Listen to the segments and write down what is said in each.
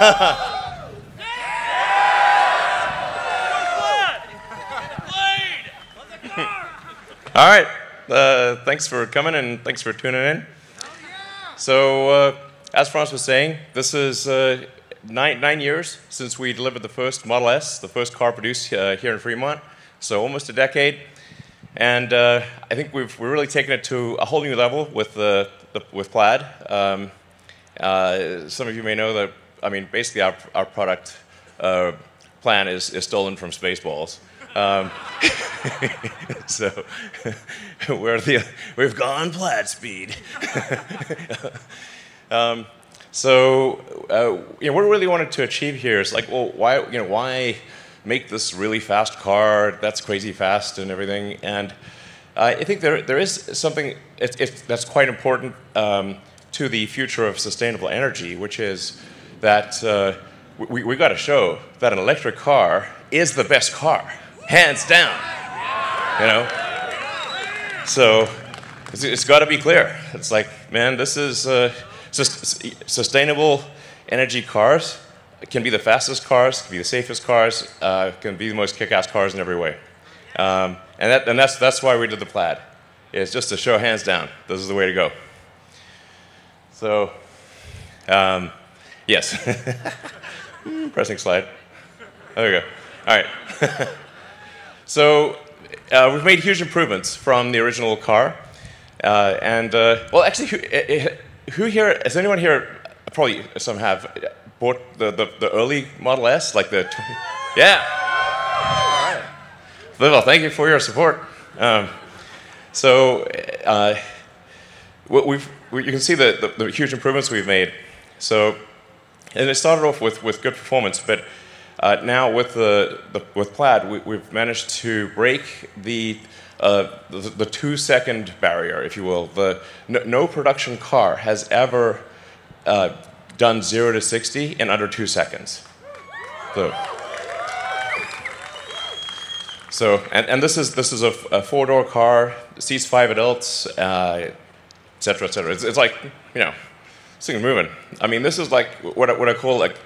All right. Thanks for coming and thanks for tuning in. So, as Franz was saying, this is 9 years since we delivered the first Model S, the first car produced here in Fremont. So almost a decade. And I think we're really taken it to a whole new level with Plaid. Some of you may know that, I mean, basically our product plan is stolen from Spaceballs. So we've gone Plaid speed. What we really wanted to achieve here is like, well, why make this really fast car that's crazy fast and everything? And I think there is something that's quite important to the future of sustainable energy, which is that we got to show that an electric car is the best car, hands down. You know, so it's got to be clear. It's like, man, this is sustainable energy cars. It can be the fastest cars, can be the safest cars, can be the most kick-ass cars in every way. And that's why we did the Plaid. It's just to show hands down, this is the way to go. So, yes. Pressing slide. There we go. All right. So, we've made huge improvements from the original car. Well, actually, who here, has anyone here, probably some have, bought the early Model S, like the, yeah. All right. Well, thank you for your support. You can see the huge improvements we've made. So, and it started off with good performance, but now with Plaid, we've managed to break the 2-second barrier, if you will. No production car has ever done 0 to 60 in under 2 seconds. And this is a 4-door car, seats 5 adults, et cetera, et cetera. It's like, you know, this thing's moving. I mean, this is like what I call like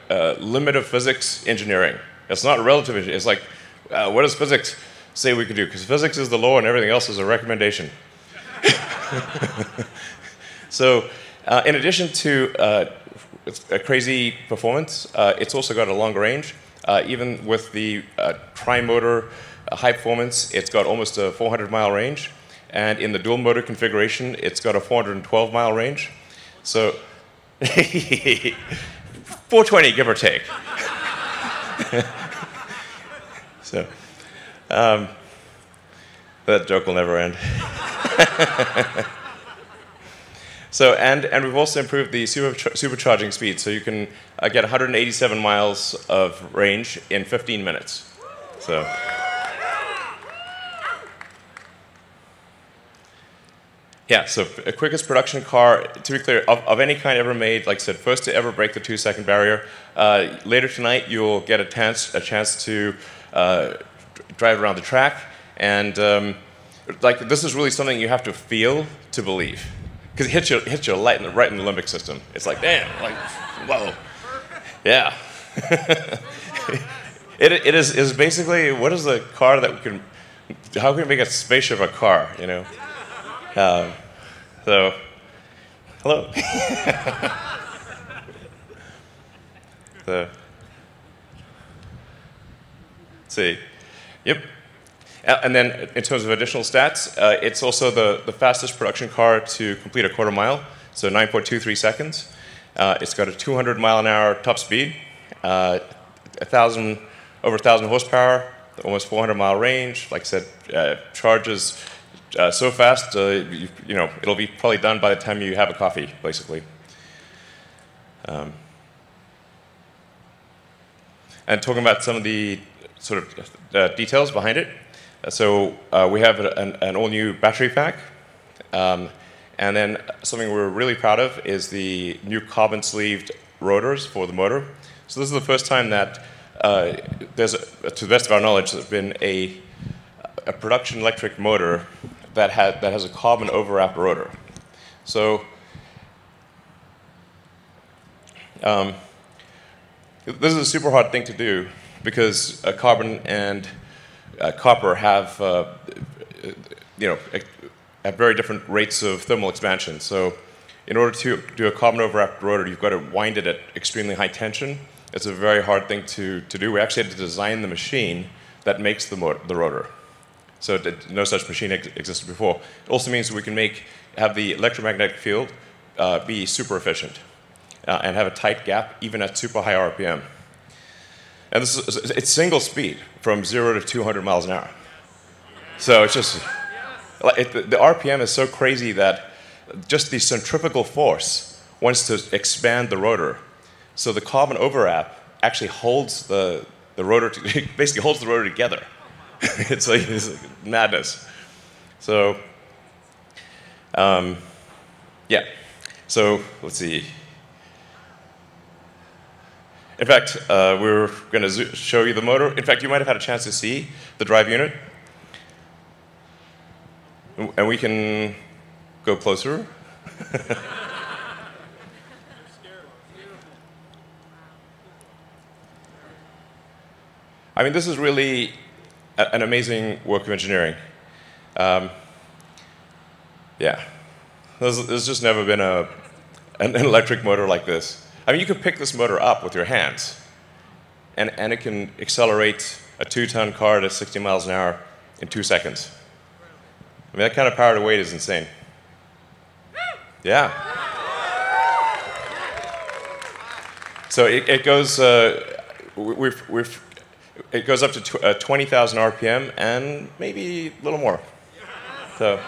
limit of physics engineering. It's not relative engineering. It's like, what does physics say we can do? Because physics is the law and everything else is a recommendation. So, in addition to a crazy performance, it's also got a longer range. Even with the tri-motor high performance, it's got almost a 400-mile range. And in the dual motor configuration, it's got a 412-mile range. So, 420, give or take. So, that joke will never end. So, and we've also improved the supercharging speed, so you can get 187 miles of range in 15 minutes. So, yeah, so quickest production car, to be clear, of any kind ever made, like I said, first to ever break the 2-second barrier. Later tonight, you'll get a chance to drive around the track, and like this is really something you have to feel to believe. Because it hits you right in the limbic system. It's like, damn, like, whoa. Yeah. It is basically, what is the car that we can, how can we make a spaceship a car, you know? So, hello. Let's see. Yep. And then in terms of additional stats, it's also the fastest production car to complete a quarter mile, so 9.23 seconds. It's got a 200-mile-an-hour top speed, over 1,000 horsepower, almost 400-mile range. Like I said, charges so fast, you know, it'll be probably done by the time you have a coffee, basically. And talking about some of the sort of details behind it. So we have an all-new battery pack, and then something we're really proud of is the new carbon-sleeved rotors for the motor. So this is the first time that there's, to the best of our knowledge, there's been a production electric motor that has a carbon overwrap rotor. So This is a super hard thing to do because carbon and copper have, have very different rates of thermal expansion. So in order to do a carbon overwrapped rotor, you've got to wind it at extremely high tension. It's a very hard thing to do. We actually had to design the machine that makes the rotor. So no such machine existed before. It also means we can have the electromagnetic field be super efficient and have a tight gap even at super high RPM. And it's single speed from 0 to 200 miles an hour. So it's just, the RPM is so crazy that just the centrifugal force wants to expand the rotor. So the carbon overwrap actually holds the rotor, basically holds the rotor together. It's like madness. So, yeah. So let's see. In fact, we're going to show you the motor. In fact, you might have had a chance to see the drive unit. And we can go closer. I mean, this is really an amazing work of engineering. Yeah. There's just never been an electric motor like this. I mean, you can pick this motor up with your hands, and it can accelerate a 2-ton car to 60 miles an hour in 2 seconds. I mean, that kind of power to weight is insane. Yeah. So it goes, it goes up to 20,000 RPM and maybe a little more. So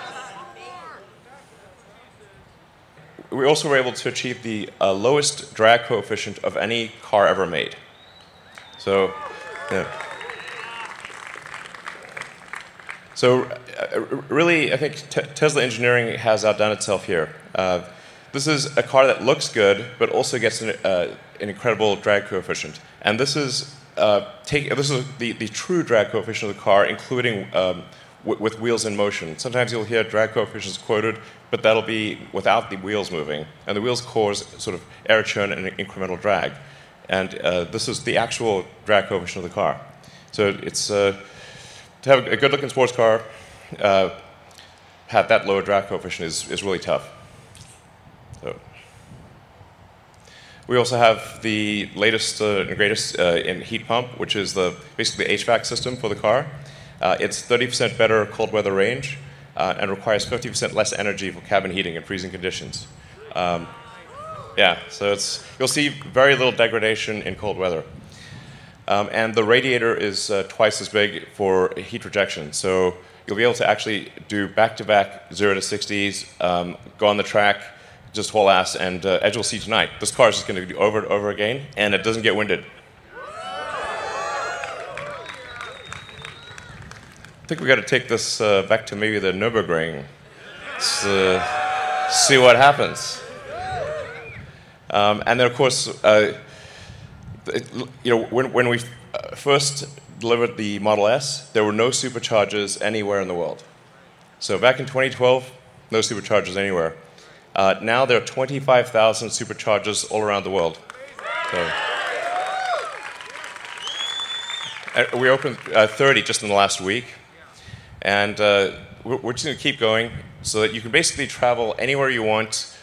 we also were able to achieve the lowest drag coefficient of any car ever made. So, yeah. So really, I think Tesla engineering has outdone itself here. This is a car that looks good, but also gets an incredible drag coefficient. And this is the true drag coefficient of the car, including with wheels in motion. Sometimes you'll hear drag coefficients quoted, but that'll be without the wheels moving. And the wheels cause sort of air churn and incremental drag. And this is the actual drag coefficient of the car. So it's to have a good-looking sports car, have that lower drag coefficient is really tough. So we also have the latest and greatest in heat pump, which is basically the HVAC system for the car. It's 30% better cold weather range and requires 50% less energy for cabin heating in freezing conditions. Yeah, so you'll see very little degradation in cold weather. And the radiator is twice as big for heat rejection. So you'll be able to actually do back-to-back 0 to 60s, go on the track, just haul ass, and as you'll see tonight, this car is just going to do over and over again, and it doesn't get winded. I think we've got to take this back to maybe the Nürburgring. See what happens. And then, of course, when we first delivered the Model S, there were no superchargers anywhere in the world. So back in 2012, no superchargers anywhere. Now there are 25,000 superchargers all around the world. So, we opened 30 just in the last week. And we're just going to keep going so that you can basically travel anywhere you want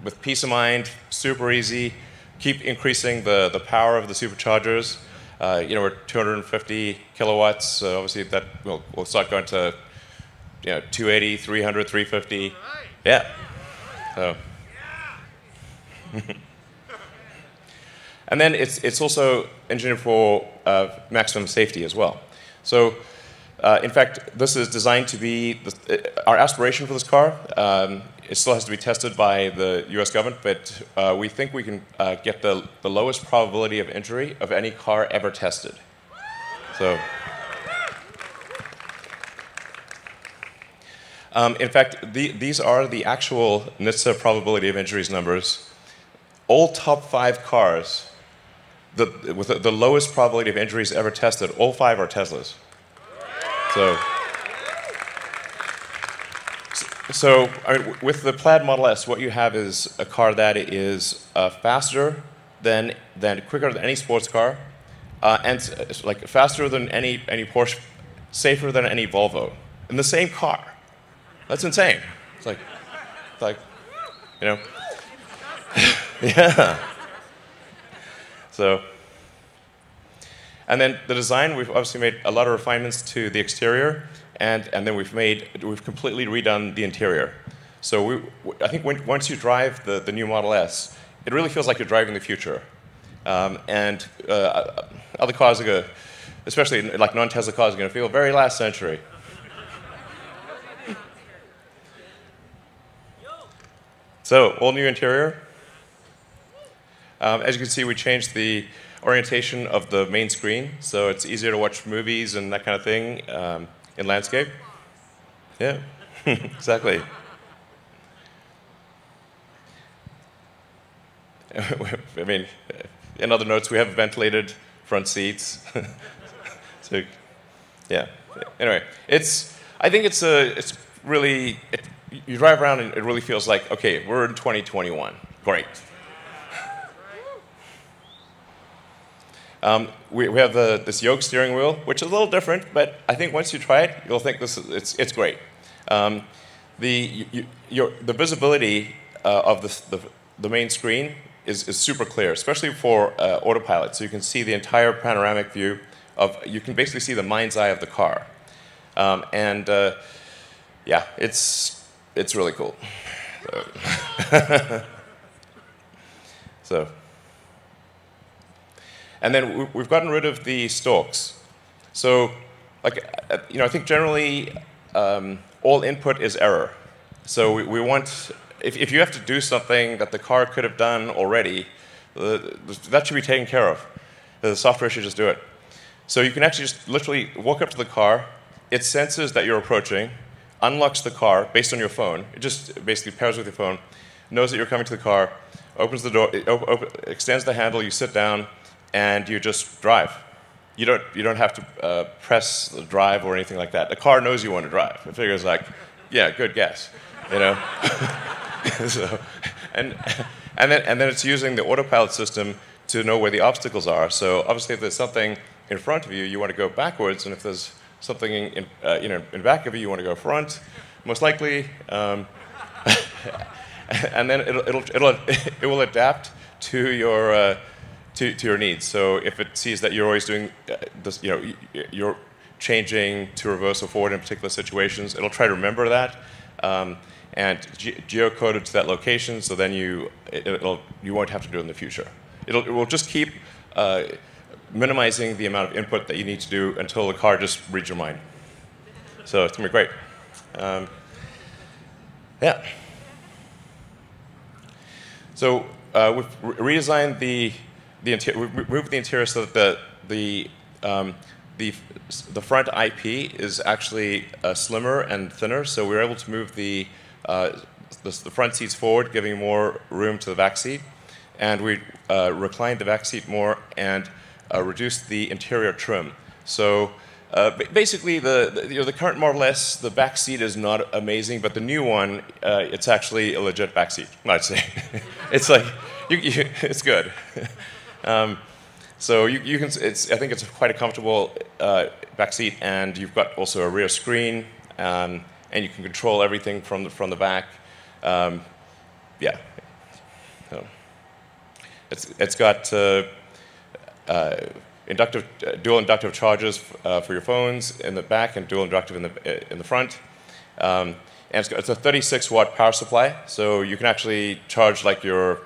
with peace of mind, super easy. Keep increasing the power of the superchargers. We're 250 kilowatts. Obviously, that we'll start going to 280, 300, 350. Yeah. So. And then it's also engineered for maximum safety as well. So. In fact, this is designed to be our aspiration for this car. It still has to be tested by the US government, but we think we can get the lowest probability of injury of any car ever tested. So, in fact, these are the actual NHTSA probability of injuries numbers. All top 5 cars with the lowest probability of injuries ever tested, all 5 are Teslas. So I mean, with the Plaid Model S, what you have is a car that is faster, than quicker than any sports car, and like faster than any Porsche, safer than any Volvo in the same car. That's insane. It's like, you know, yeah. So, and then the design, we've obviously made a lot of refinements to the exterior, and then we've completely redone the interior. So I think once you drive the new Model S, it really feels like you're driving the future. And other cars are going to, especially like non-Tesla cars, are going to feel very last century. So, all new interior. As you can see, we changed the orientation of the main screen, so it's easier to watch movies and that kind of thing in landscape. Yeah, exactly. I mean, in other notes, we have ventilated front seats. So, yeah. Anyway, I think it's really. You drive around and it really feels like, okay, we're in 2021. Great. We have this yoke steering wheel, which is a little different, but I think once you try it, you'll think it's great. The visibility of the main screen is super clear, especially for autopilot. So you can see the entire panoramic view you can basically see the mind's eye of the car. Yeah, it's really cool. So. And then we've gotten rid of the stalks. So, like, I think generally all input is error. So we want, if you have to do something that the car could have done already, that should be taken care of. The software should just do it. So you can actually just literally walk up to the car. It senses that you're approaching, unlocks the car based on your phone. It just basically pairs with your phone, knows that you're coming to the car, opens the door, extends the handle, you sit down, and you just drive. You don't have to press the drive or anything like that. The car knows you want to drive. It figures like, yeah, good guess, you know. So, and then it's using the autopilot system to know where the obstacles are. So obviously, if there's something in front of you, you want to go backwards, and if there's something in back of you, you want to go front, most likely. And then it will adapt to your to your needs. So if it sees that you're always doing this, you're changing to reverse or forward in particular situations, it'll try to remember that and geocode it to that location. So then you won't have to do it in the future. It will just keep minimizing the amount of input that you need to do until the car just reads your mind. So it's gonna be great. Yeah. So we've redesigned we've moved the interior so that the front IP is actually slimmer and thinner. So we were able to move the front seats forward, giving more room to the back seat, and we reclined the back seat more and reduced the interior trim. So basically, the current Model S, the back seat is not amazing, but the new one, it's actually a legit back seat. I'd say it's like it's good. So you can. I think it's quite a comfortable back seat, and you've got also a rear screen, and you can control everything from the back. Yeah. So it's got dual inductive chargers for your phones in the back and dual inductive in the front. And it's a 36-watt power supply, so you can actually charge like your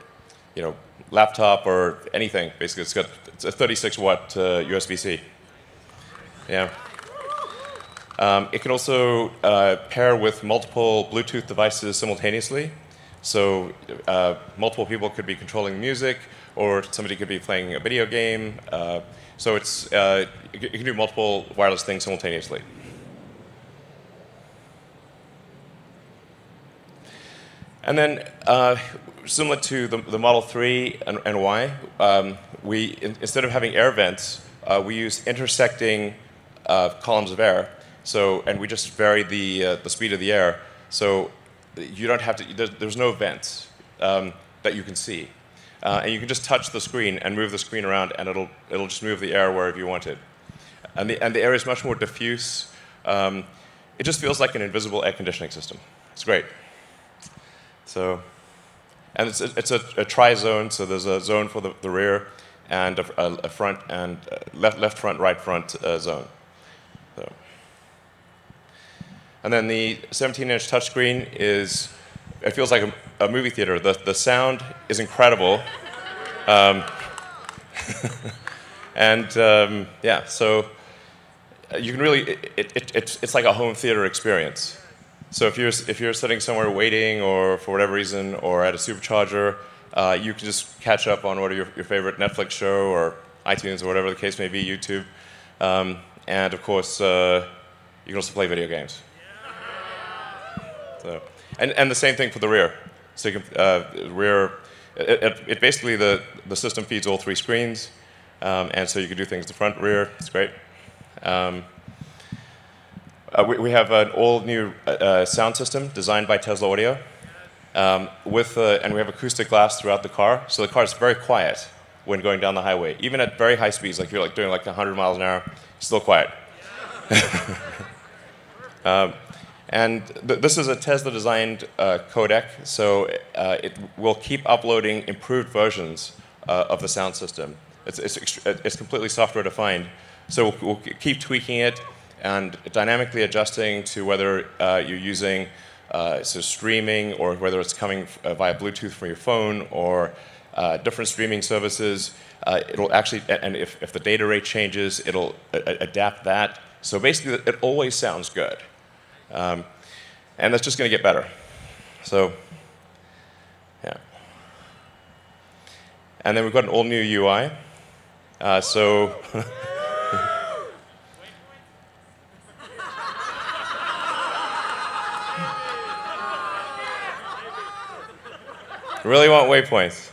laptop or anything. Basically, it's a 36-watt USB-C. Yeah. It can also pair with multiple Bluetooth devices simultaneously. So multiple people could be controlling music, or somebody could be playing a video game. So you can do multiple wireless things simultaneously. And then, similar to the Model 3 and Y, instead of having air vents, we use intersecting columns of air. So, and we just vary the speed of the air. So you don't have to. There's no vents that you can see. and you can just touch the screen and move the screen around, and it'll just move the air wherever you want it. And the air is much more diffuse. It just feels like an invisible air conditioning system. It's great. So, and it's a tri-zone, so there's a zone for the rear, and a front and left front, right front zone. So. And then the 17-inch touchscreen it feels like a movie theater. The sound is incredible. Yeah, so you can really, it's like a home theater experience. So if you're sitting somewhere waiting, or for whatever reason, or at a supercharger, you can just catch up on what your favorite Netflix show, or iTunes, or whatever the case may be, YouTube. And of course, you can also play video games. So, and the same thing for the rear. So you can, rear, it basically, the system feeds all three screens, and so you can do things the front, rear. It's great. We have an all-new sound system designed by Tesla Audio, and we have acoustic glass throughout the car, so the car is very quiet when going down the highway. Even at very high speeds, like you're doing 100 miles an hour, it's still quiet. And this is a Tesla-designed codec, so it will keep uploading improved versions of the sound system. It's completely software-defined, so we'll keep tweaking it and dynamically adjusting to whether you're using streaming, or whether it's coming via Bluetooth from your phone, or different streaming services. It'll actually, and if the data rate changes, it'll adapt that. So basically, it always sounds good. And that's just going to get better. So, yeah. And then we've got an all-new UI. Really want waypoints.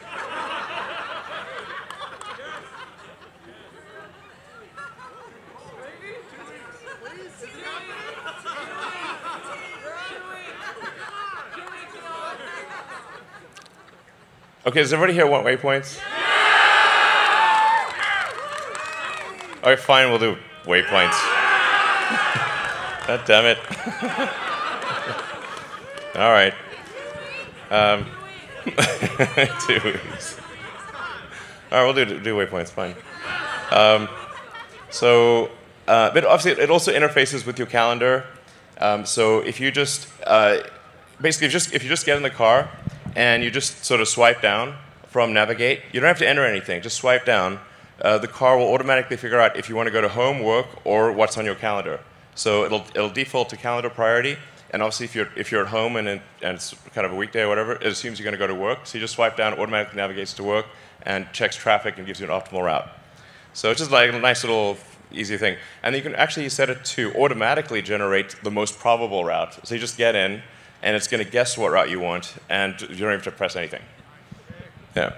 Okay, does everybody here want waypoints? All right, fine, we'll do waypoints. God damn it. All right. 2 weeks. All right, we'll do waypoints, fine. But obviously, it also interfaces with your calendar. So if you just, basically, if you just get in the car, and you just sort of swipe down from Navigate. You don't have to enter anything, just swipe down. The car will automatically figure out if you want to go to home, work, or what's on your calendar. So it'll default to calendar priority, and obviously if you're at home and it's kind of a weekday or whatever, it assumes you're going to go to work. So you just swipe down, automatically navigates to work, and checks traffic and gives you an optimal route. So it's just like a nice little easy thing. And you can actually set it to automatically generate the most probable route. So you just get in, and it's going to guess what route you want, and you don't have to press anything. Yeah.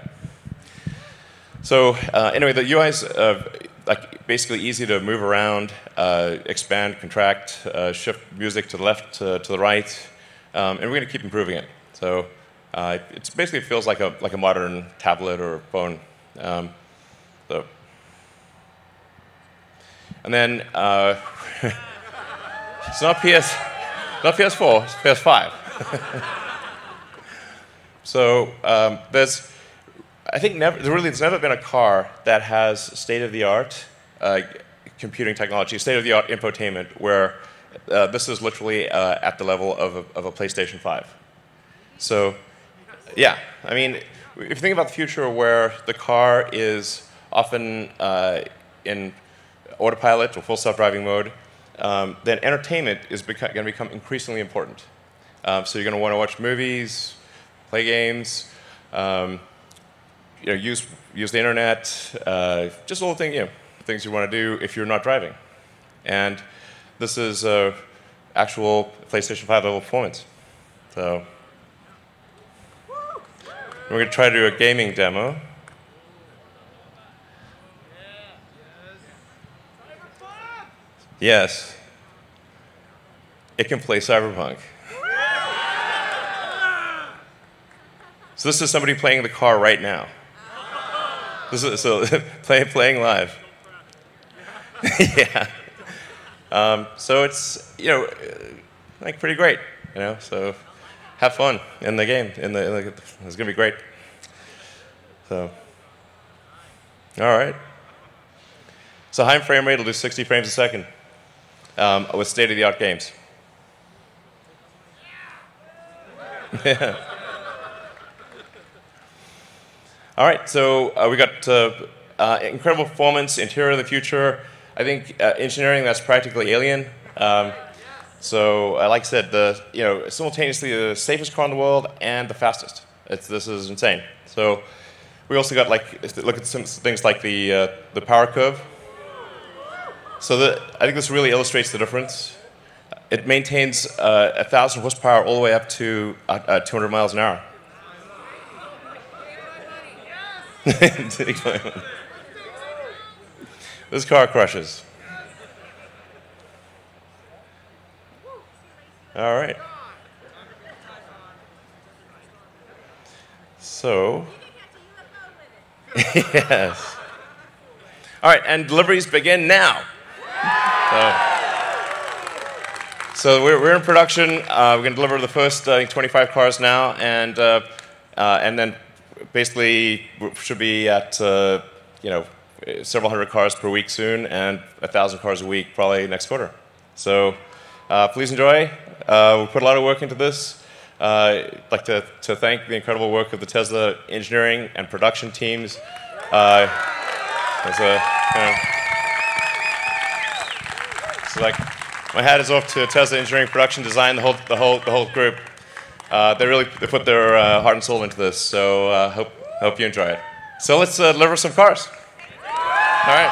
So anyway, the UI is basically easy to move around, expand, contract, shift music to the left, to the right, and we're going to keep improving it. So it basically feels like a modern tablet or phone. And then it's not PS4, it's PS5. So there's never been a car that has state-of-the-art computing technology, state-of-the-art infotainment, where this is literally at the level of a PlayStation 5. So, yeah, I mean, if you think about the future where the car is often in autopilot or full self-driving mode, then entertainment is going to become increasingly important. So you're going to want to watch movies, play games, use the internet, just all the things you want to do if you're not driving. And this is actual PlayStation 5 level performance. So we're going to try to do a gaming demo. Yes. It can play Cyberpunk. So this is somebody playing the car right now. This is, so playing live. Yeah. So it's like pretty great, So have fun in the game. It's gonna be great. So, all right. So high frame rate will do 60 frames a second with state-of-the-art games. Yeah. All right. So we got incredible performance, interior of the future. I think engineering that's practically alien. So, like I said, simultaneously the safest car in the world and the fastest. This is insane. So, we also got look at some things like the power curve. So, I think this really illustrates the difference. It maintains 1,000 horsepower all the way up to 200 miles an hour. This car crushes. All right. So, yes. All right, and deliveries begin now. So we're in production. We're going to deliver the first 25 cars now, and then basically should be at several hundred cars per week soon, and 1,000 cars a week probably next quarter. So please enjoy. We put a lot of work into this. I'd like to thank the incredible work of the Tesla engineering and production teams. So my hat is off to Tesla engineering, production, design, the whole group. They put their heart and soul into this. So hope you enjoy it. So let's deliver some cars. All right.